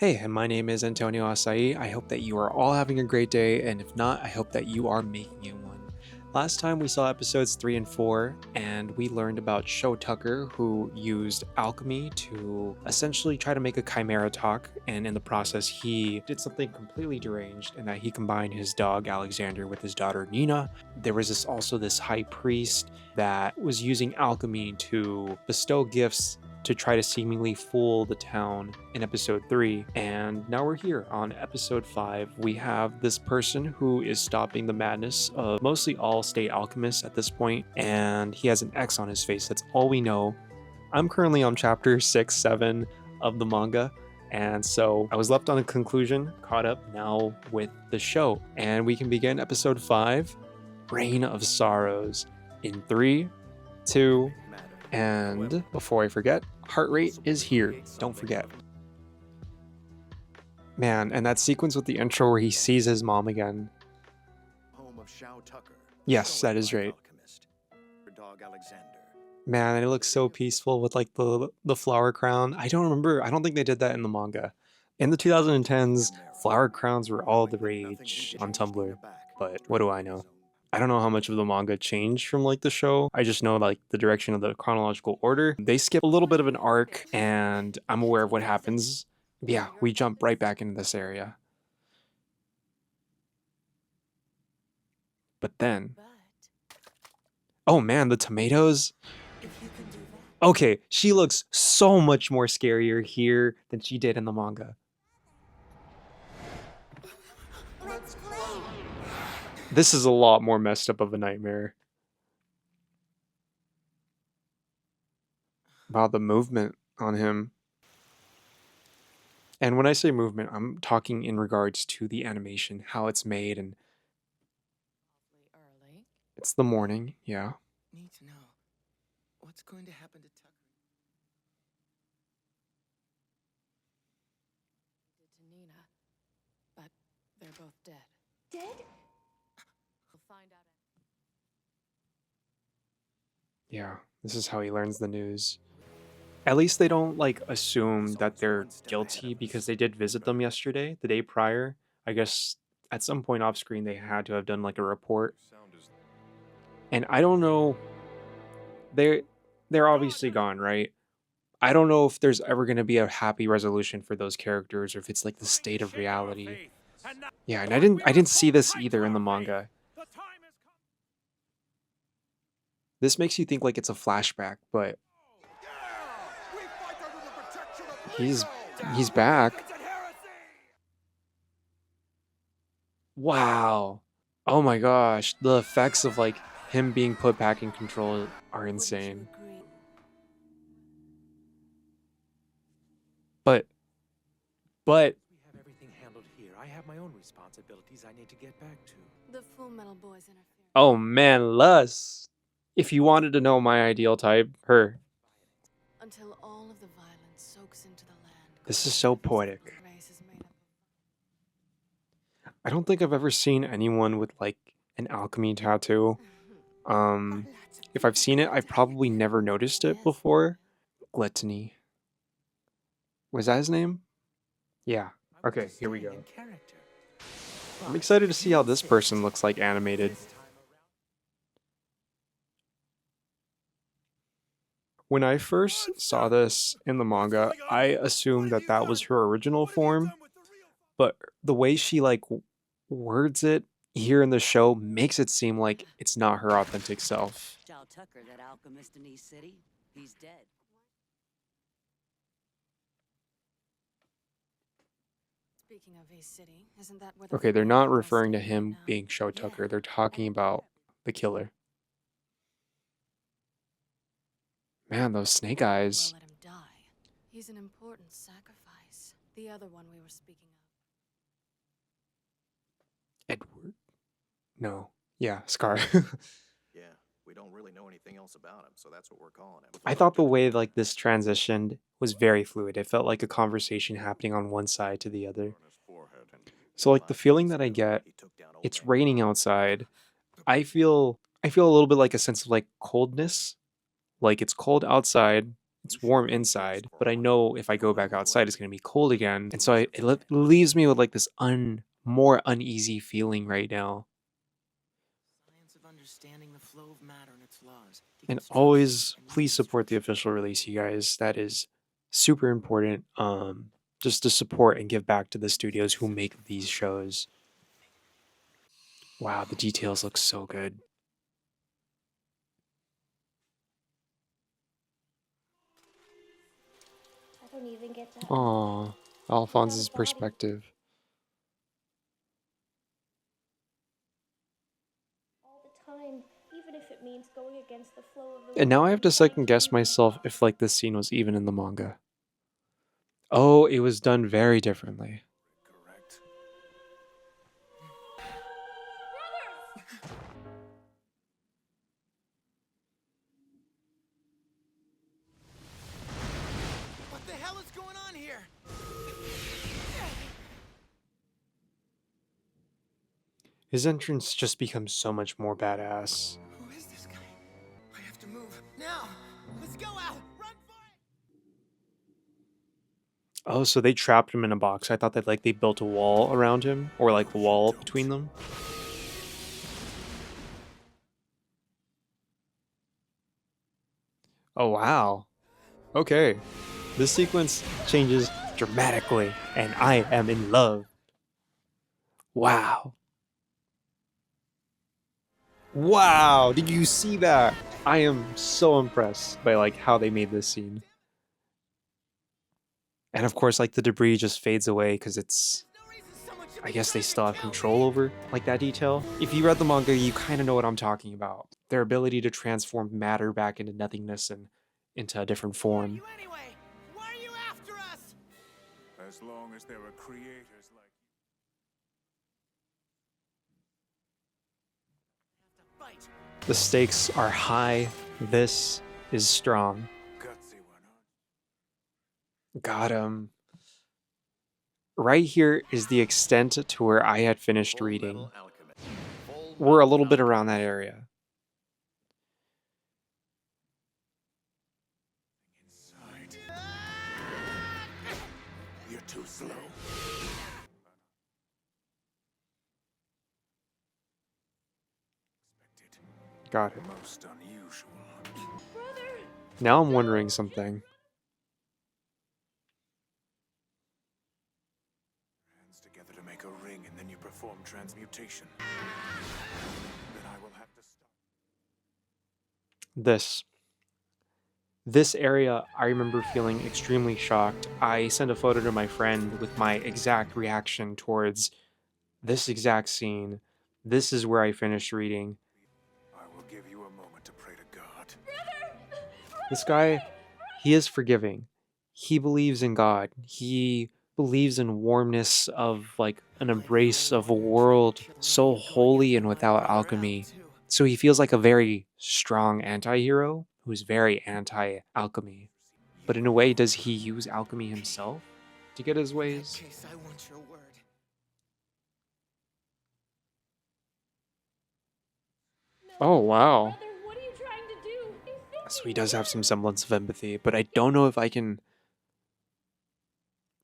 Hey, and my name is Antonio Asai. I hope that you are all having a great day, and if not, I hope that you are making it one. Last time we saw episodes 3 and 4, and we learned about Sho Tucker, who used alchemy to essentially try to make a chimera talk, and in the process, he did something completely deranged, in that he combined his dog Alexander with his daughter Nina. There was also this high priest that was using alchemy to bestow gifts to try to seemingly fool the town in episode 3. And now we're here on episode 5. We have this person who is stopping the madness of mostly all state alchemists at this point, and he has an X on his face. That's all we know. I'm currently on chapter 6, 7 of the manga. And so I was left on a conclusion, caught up now with the show. And we can begin episode 5, Reign of Sorrows, in 3, 2, and before I forget, heart rate is here. Don't forget. Man, and that sequence with the intro where he sees his mom again. Yes, that is right. Man, and it looks so peaceful with like the flower crown. I don't think they did that in the manga. In the 2010s, flower crowns were all the rage on Tumblr, but what do I know? I don't know how much of the manga changed from like the show. I just know like the direction of the chronological order. They skip a little bit of an arc, and I'm aware of what happens. Yeah, we jump right back into this area. But then, oh man, the tomatoes. Okay, she looks so much more scarier here than she did in the manga. This is a lot more messed up of a nightmare. Wow, the movement on him. And when I say movement, I'm talking in regards to the animation, how it's made, and it's the morning, yeah. Need to know what's going to happen to Tucker. To Nina, but they're both dead. Dead? We'll find out. Yeah, this is how he learns the news. At least they don't like assume that they're guilty because they did visit them yesterday, the day prior. I guess at some point off screen they had to have done like a report. And I don't know, they're obviously gone, right? I don't know if there's ever going to be a happy resolution for those characters, or if it's like the state of reality. Yeah, and I didn't see this either in the manga. This makes you think like it's a flashback, but he's back. Wow. Oh my gosh, the effects of like him being put back in control are insane. But We have everything handled here. I have my own responsibilities I need to get back to. The Fullmetal boys interfere. oh man, Lus. If you wanted to know my ideal type, her. Until all of the violence soaks into the land. This is so poetic. The race is made up I don't think I've ever seen anyone with like an alchemy tattoo. If I've seen it, I've probably never noticed it before. Gluttony. Was that his name? Yeah. Okay, here we go. I'm excited to see how this person looks like animated. When I first saw this in the manga, I assumed that that was her original form, but the way she like words it here in the show makes it seem like it's not her authentic self. Shao Tucker, that alchemist in East City, he's dead. Speaking of East City, isn't that where the Okay, they're not Fullmetal referring to stay him now? being Sho Tucker, they're talking about the killer. Man, those snake eyes. Well, let him die. He's an important sacrifice. The other one we were speaking of. Edward? No. Yeah, Scar. Yeah, we don't really know anything else about him, so that's what we're calling him. I thought the way like this transitioned was very fluid. It felt like a conversation happening on one side to the other. So like the feeling that I get, it's raining outside. I feel a little bit like a sense of like coldness. Like it's cold outside It's warm inside, but I know if I go back outside, it's going to be cold again. And so it leaves me with like this more uneasy feeling right now. Science of understanding the flow of matter and its laws. And always please support the official release, you guys. That is super important. Just to support and give back to the studios who make these shows. Wow, the details look so good. I don't even get to Aw, Alphonse's perspective. all the time, even if it means going against the flow of the And now I world have to and trying second guess do my myself part. if like this scene was even in the manga. Oh, it was done very differently. Correct. What the hell is going on here? His entrance just becomes so much more badass. Who is this guy? I have to move now. Let's go out. Run for it. Oh, so they trapped him in a box. I thought that like they built a wall around him, or like a wall between them. Oh wow. Okay. This sequence changes dramatically, and I am in love. Wow. Wow, did you see that? I am so impressed by like how they made this scene. And of course, like the debris just fades away because it's, No reason someone should I be guess they trying to still have kill control me. over like that detail. If you read the manga, you kind of know what I'm talking about. Their ability to transform matter back into nothingness and into a different Who are form. you anyway? Why are you after us? As long as there are creators like you. Have to fight. The stakes are high. This is strong. Gutsy one, huh? Got him. Right here is the extent to where I had finished reading. Fullmetal Alchemist. We're a Fullmetal little bit around Alchemist. that area. Inside. You're too slow. Expected. Got it. Most unusual. Now I'm wondering something. Hands together to make a ring, and then you perform transmutation. Then I will have to stop. This area, I remember feeling extremely shocked. I sent a photo to my friend with my exact reaction towards this exact scene. This is where I finished reading. I will give you a moment to pray to God. This guy, he is forgiving. He believes in God. He believes in warmness of like an embrace of a world so holy and without alchemy. So he feels like a very strong anti-hero who's very anti-alchemy. But in a way, does he use alchemy himself to get his ways? Case, I want your word. Oh, wow. Brother, what are you trying to do? So he does have some semblance of empathy, but I don't know if I can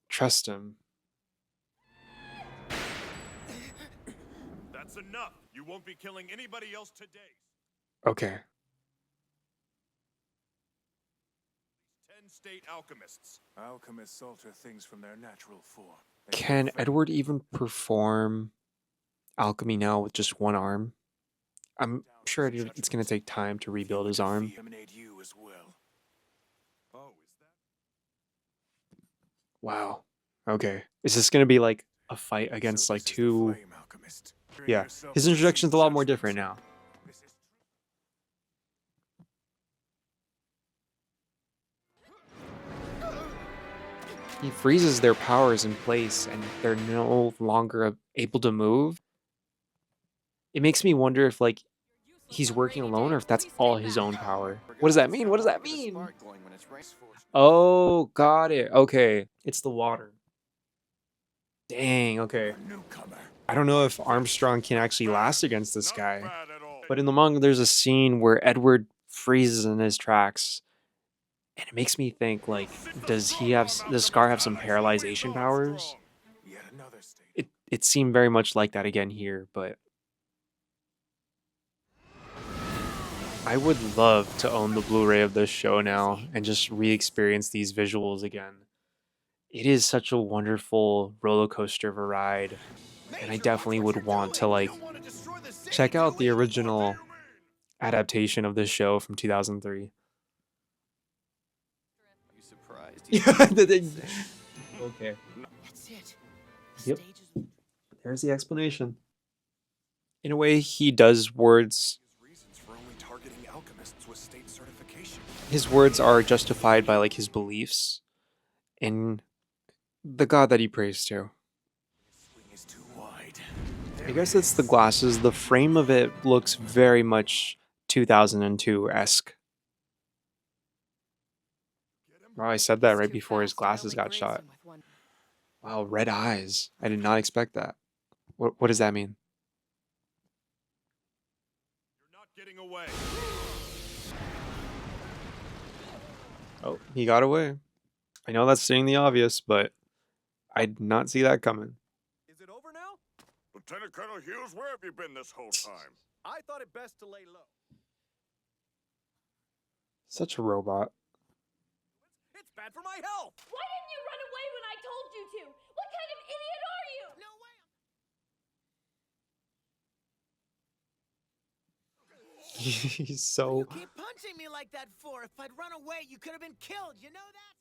trust him. That's enough. You won't be killing anybody else today. Okay. 10 state alchemists. Alchemists alter things from their natural form. They Can perfect- Edward even perform alchemy now with just one arm? I'm sure it's going to take time to rebuild his arm. Eliminate you as well. Oh, is that? Wow. Okay. Is this going to be like a fight against So like this is the two... flame alchemist. Yeah. Yourself His to introduction's a receive lot more judgment. different now. This is He freezes their powers in place and they're no longer able to move. It makes me wonder if like he's working alone or if that's all his own power. What does that mean? What does that mean? Oh, got it. Okay. It's the water. Dang, okay. a newcomer. I don't know if Armstrong can actually last against this Not guy. bad at all. But in the manga, there's a scene where Edward freezes in his tracks And it makes me think, like, does Scar have some paralyzation powers? Yet another state. It seemed very much like that again here, but I would love to own the Blu-ray of this show now and just re-experience these visuals again. It is such a wonderful roller coaster of a ride, and I definitely would want to like check out the original adaptation of this show from 2003. You surprised? Okay. That's it. Yep. Stage is There's the explanation. In a way, he does words. Reasons for only targeting alchemists with state certification. His words are justified by like his beliefs in the god that he prays to. Swing is too wide. I guess it's the glasses. The frame of it looks very much 2002-esque. Wow, I said that right before his glasses got shot. Wow, red eyes. I did not expect that. What does that mean? You're not getting away. Oh, he got away. I know that's stating the obvious, but I did not see that coming. Is it over now? Lieutenant Colonel Hughes, where have you been this whole time? I thought it best to lay low. Such a robot. It's bad for my health. Why didn't you run away when I told you to? What kind of idiot are you? No way. He's so... Keep punching me like that for. If I'd run away, you could have been killed. You know that?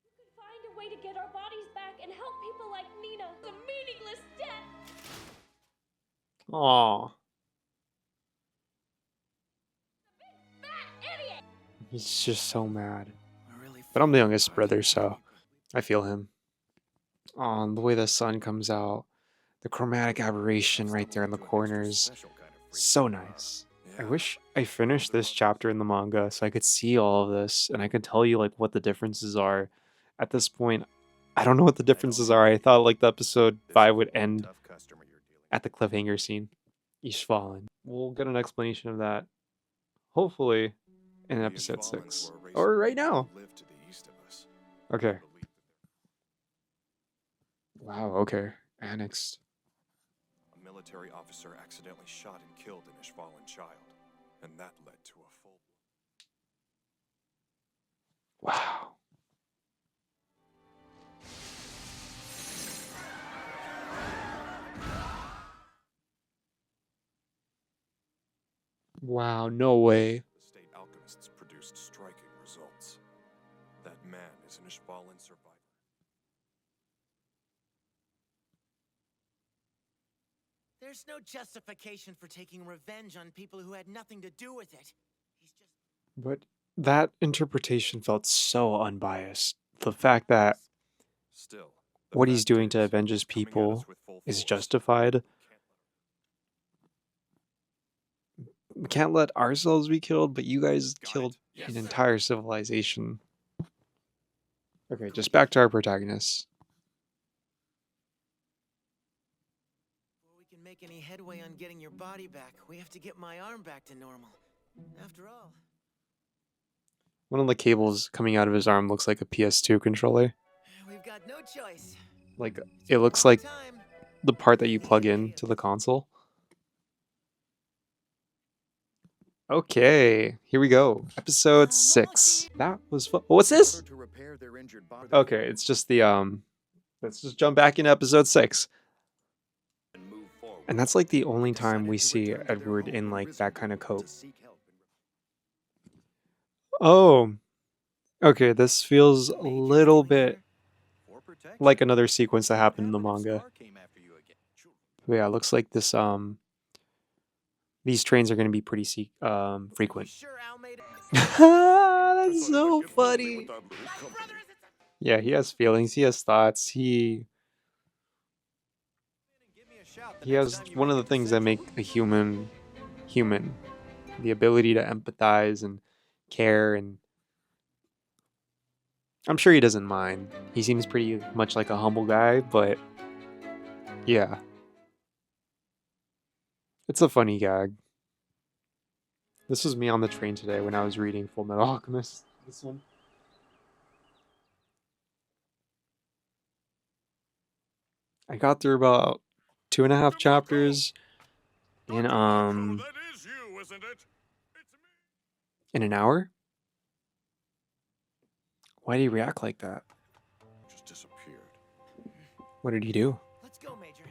You could find a way to get our bodies back and help people like Nina. The meaningless death. Aww. Fat idiot. He's just so mad. I really But I'm the youngest brother, so I feel him. Aw, and the way the sun comes out. The chromatic aberration right there in the corners. So nice. I wish I finished this chapter in the manga so I could see all of this and I could tell you like what the differences are. At this point, I don't know what the differences are. I thought like the episode 5 would end at the cliffhanger scene. East Fallen. We'll get an explanation of that, hopefully, in episode 6. Or right now. Okay. Wow, okay. Annexed. A military officer accidentally shot and killed an Ishvalan child, and that led to a full... Wow. Wow, no way. The state alchemists produced striking results. That man is an Ishvalan survivor. There's no justification for taking revenge on people who had nothing to do with it. He's just... But that interpretation felt so unbiased. The fact that Still, what he's doing to avenge his people is justified. We can't let ourselves be killed, but you guys killed an entire civilization. Okay, just back to our protagonists. Before we can make any headway on getting your body back, we have to get my arm back to normal. After all... One of the cables coming out of his arm looks like a PS2 controller. We've got no choice. Like, it looks like Time. the part that you plug in to the console. Okay, here we go. Episode 6. That was fun. What's this? Okay, it's just the, let's just jump back into episode 6. And that's like the only time we see Edward in like that kind of coat. Oh, okay, this feels a little bit like another sequence that happened in the manga. But yeah, it looks like this, these trains are going to be pretty frequent. Sure, Al made it. That's so funny. Yeah, he has feelings, he has thoughts, he has one of the things that make a human human. The ability to empathize and care, and I'm sure he doesn't mind. He seems pretty much like a humble guy, but yeah. It's a funny gag. This was me on the train today when I was reading Fullmetal Alchemist. This one. I got through about 2.5 chapters in That is you, isn't it? It's me. in an hour. Why did he react like that? Just disappeared. What did he do? Let's go, Major.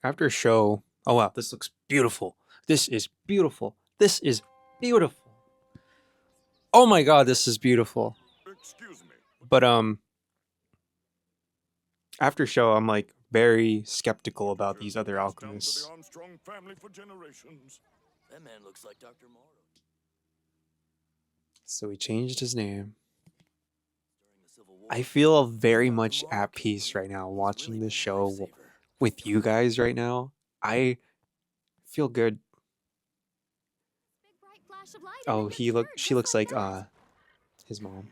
After a show, oh wow, this looks beautiful. This is beautiful. This is beautiful. Oh my god, this is beautiful. Excuse me. But after show, I'm like very skeptical about these other Passed down to alchemists. the Armstrong family for generations. That man looks like Dr. Morrow. So he changed his name. During the Civil War, I feel very Dr. much Morrow at peace right now was watching really this my show lifesaver. with you guys right now. I feel good. Big bright flash of light and Oh, then you're cured, she just looks like that. his mom.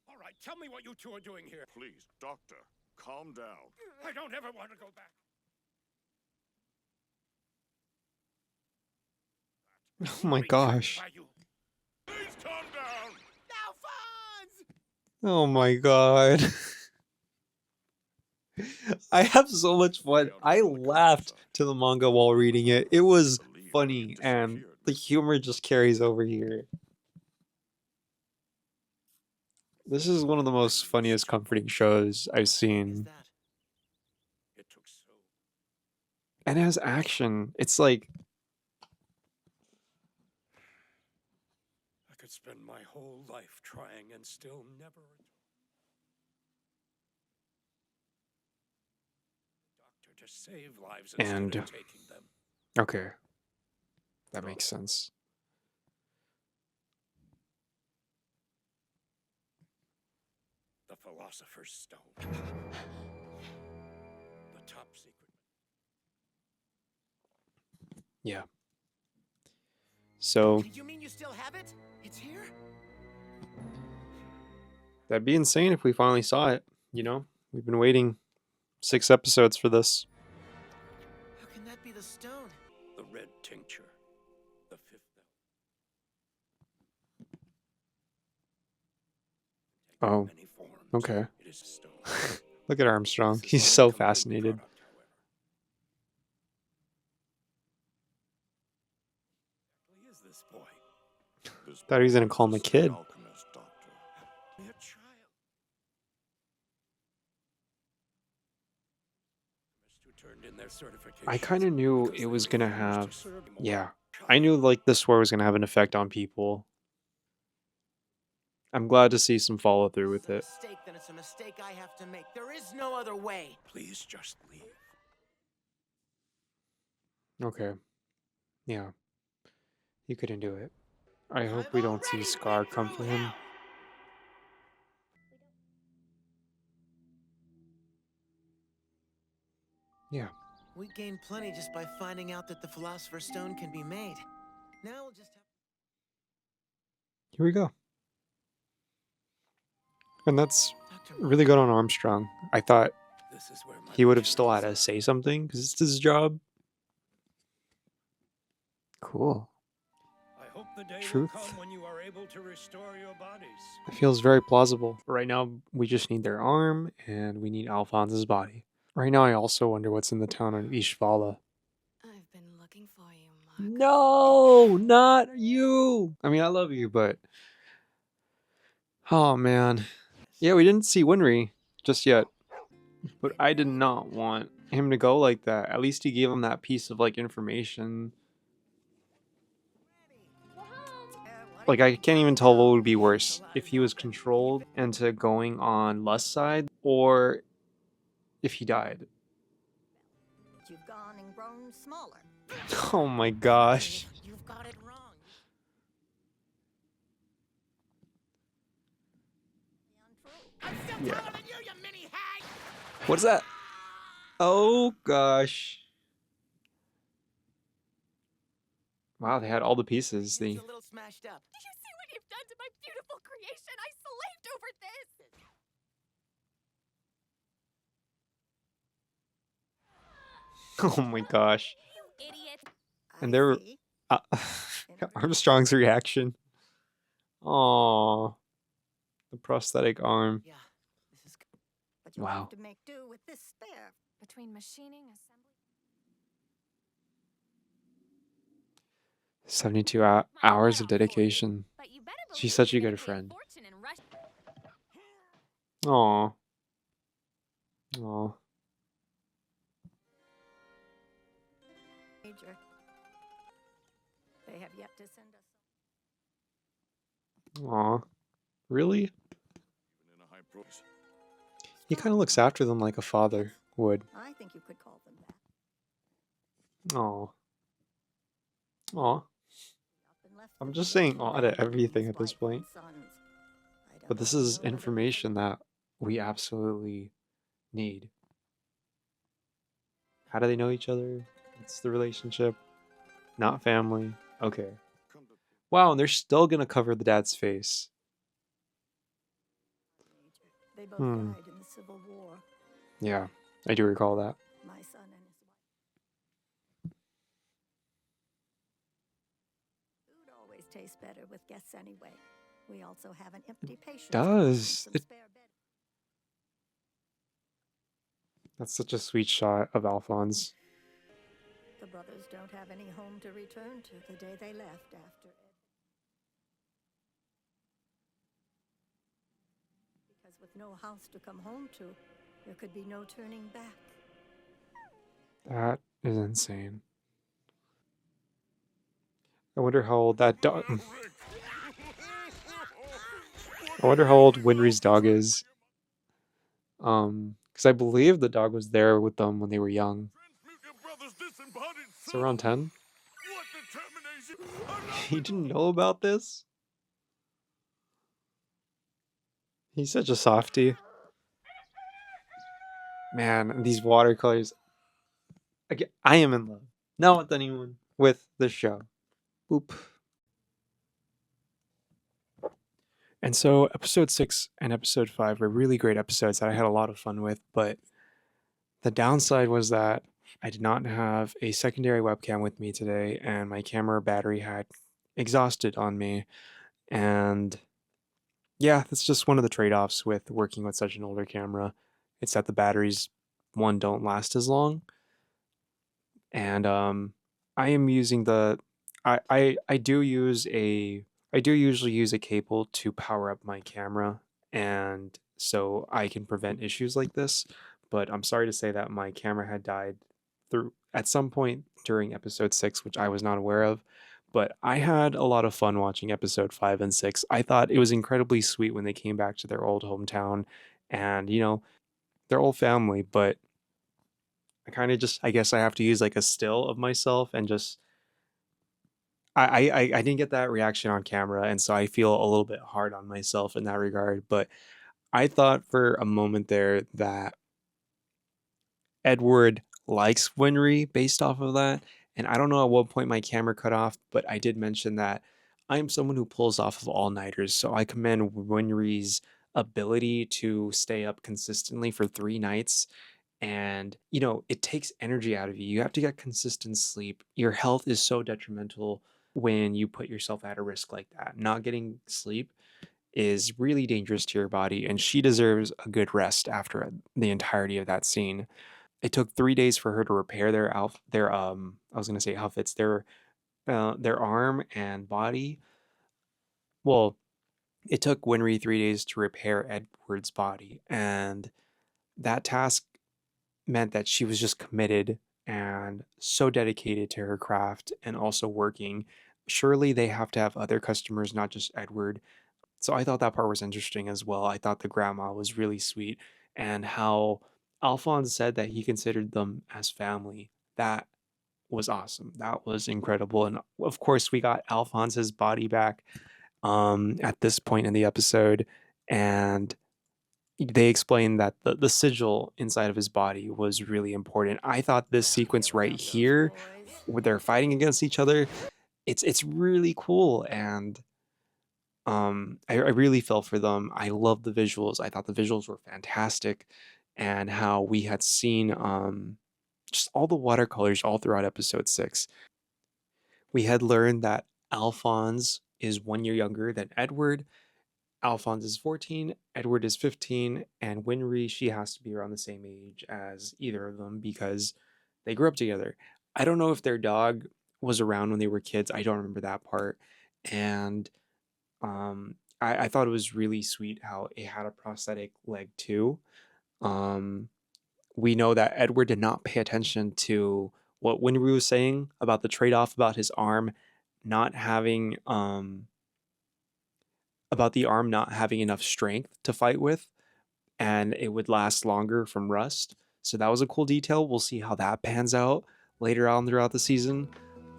All right, tell me what you two are doing here. Please, doctor, calm down. I don't ever want to go back. Oh my gosh. By you. Please calm down. Alphonse! Oh my god. I have so much fun. I laughed to the manga while reading it. It was funny and the humor just carries over here. This is one of the most funniest comforting shows I've Is seen. that? It took so. And it has action. It's like I could spend my whole life trying and still never. Doctor to save lives instead And- of taking them. okay. That makes sense. The Philosopher's Stone. The top secret. Yeah. So You mean you still have it? It's here? that'd be insane if we finally saw it. You know, we've been waiting 6 episodes for this. How can that be the stone? The red tincture. The fifth. Oh, Many forms. okay. It is a stone. Look at Armstrong. This is He's not a so complete fascinated. product, however. Who is this boy? This Thought he was gonna boy call him a is the kid. alchemist, doctor. A child. Who turned in their certification. I kind of knew because it they was gonna refused to have, serve anymore. yeah. I knew like this war was gonna have an effect on people. I'm glad to see some follow through with it. It's a mistake, then it's a mistake I have to make. There is no other way. Please just leave. Okay. Yeah. He couldn't do it. I hope we don't see Scar come for him. Yeah. We gained plenty just by finding out that the Philosopher's Stone can be made. Now we'll just have... Here we go. And that's Dr. really good on Armstrong. I thought This is where my he would have future still had is. to say something because it's his job. Cool. I hope the day Truth. will come when you are able to restore your bodies. It feels very plausible. Right now, we just need their arm and we need Alphonse's body. Right now, I also wonder what's in the town of Ishvala. I've been looking for you, Mark. No, not you. I mean, I love you, but oh man, yeah, we didn't see Winry just yet, but I did not want him to go like that. At least he gave him that piece of like information. Like I can't even tell what would be worse if he was controlled into going on Lust's side or if he died. You've gone and grown smaller. Oh my gosh. You've got it wrong. Untrue. I'm still Yeah. taller than you mini hag! What's that? Oh gosh. Wow, they had all the pieces. It's The a little smashed up. Do you see what you've done to my beautiful creation? I slaved over this. Oh my gosh. You idiot. And I there were see. uh, Armstrong's reaction. Aww, the prosthetic arm. Yeah, this is. But you'll Wow. have to make do with this spare. Between machining, assembly. 72 My hours get of off for you. dedication. But you better She's believe such a you're gonna good pay a friend. fortune in Russia. Aww. Aww. Major. They have yet to send us. Aww. Really? Even in a high price. He kind of looks after them like a father would. I think you could call them that. Aww. Aww. Up and left I'm the just village saying and aw to abandoned everything his at this wife point. and sons. I But don't this know is whether information that we absolutely need. How do they know each other? What's the relationship? Not family. Okay. Come to Wow, and they're still gonna cover the dad's face. they both Hmm. died in the Civil War. Yeah, I do recall that. My son and his wife. Food always tastes better with guests anyway. We also have an empty patient. Does. That's such a sweet shot of Alphonse. The brothers don't have any home to return to the day they left after Ed. Because with no house to come home to, there could be no turning back. That is insane. I wonder how old that dog. I wonder how old Winry's dog is. Because I believe the dog was there with them when they were young. transmute your brother's disembodied It's soul. around 10. What determination! He didn't know about this? He's such a softie. Man, these watercolors. I am in love. Not with anyone. With the show. Boop. And so, episode 6 and episode 5 were really great episodes that I had a lot of fun with, but the downside was that I did not have a secondary webcam with me today, and my camera battery had exhausted on me. And yeah, that's just one of the trade offs with working with such an older camera. It's that the batteries, one, don't last as long. And I am using the. I do use a. I do usually use a cable to power up my camera, and so I can prevent issues like this. But I'm sorry to say that my camera had died through at some point during episode 6, which I was not aware of. But I had a lot of fun watching episode 5 and 6. I thought it was incredibly sweet when they came back to their old hometown and, their old family. But I kind of just, I guess I have to use like a still of myself and just, I didn't get that reaction on camera. And so I feel a little bit hard on myself in that regard. But I thought for a moment there that Edward likes Winry based off of that. And I don't know at what point my camera cut off, but I did mention that I am someone who pulls off of all-nighters. So I commend Winry's ability to stay up consistently for 3 nights. And, it takes energy out of you. You have to get consistent sleep. Your health is so detrimental when you put yourself at a risk like that. Not getting sleep is really dangerous to your body, and she deserves a good rest after the entirety of that scene. It took 3 days for her to repair I was gonna say outfits, their arm and body. Well, it took Winry 3 days to repair Edward's body, and that task meant that she was just committed and so dedicated to her craft and also working. Surely they have to have other customers, not just Edward. So I thought that part was interesting as well. I thought the grandma was really sweet, and how Alphonse said that he considered them as family. That was awesome. That was incredible. And of course, we got Alphonse's body back at this point in the episode, and they explained that the sigil inside of his body was really important. I thought this sequence right here, where they're fighting against each other, it's really cool, and I really fell for them. I love the visuals. I thought the visuals were fantastic, and how we had seen just all the watercolors all throughout episode 6. We had learned that Alphonse is 1 year younger than Edward. Alphonse is 14, Edward is 15, and Winry, she has to be around the same age as either of them because they grew up together. I don't know if their dog was around when they were kids. I don't remember that part. And I thought it was really sweet how it had a prosthetic leg too. We know that Edward did not pay attention to what Winry was saying about the trade-off about his arm not having about the arm not having enough strength to fight with, and it would last longer from rust. So that was a cool detail. We'll see how that pans out later on throughout the season.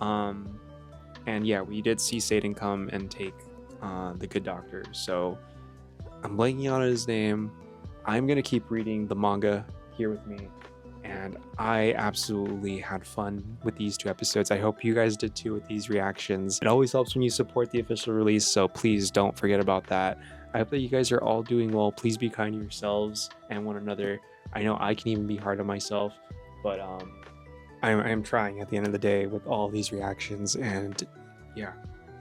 And yeah, we did see Satan come and take the good doctor. So I'm blanking on his name. I'm gonna keep reading the manga here with me, and I absolutely had fun with these 2 episodes. I hope you guys did too with these reactions. It always helps when you support the official release, so please don't forget about that. I hope that you guys are all doing well. Please be kind to yourselves and one another. I know I can even be hard on myself, but I'm trying at the end of the day with all of these reactions. And yeah,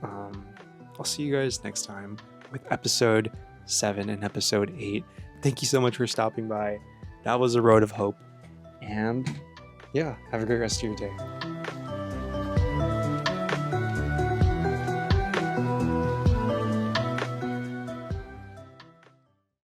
I'll see you guys next time with episode 7 and episode 8. Thank you so much for stopping by. That was a road of hope. And yeah, have a great rest of your day.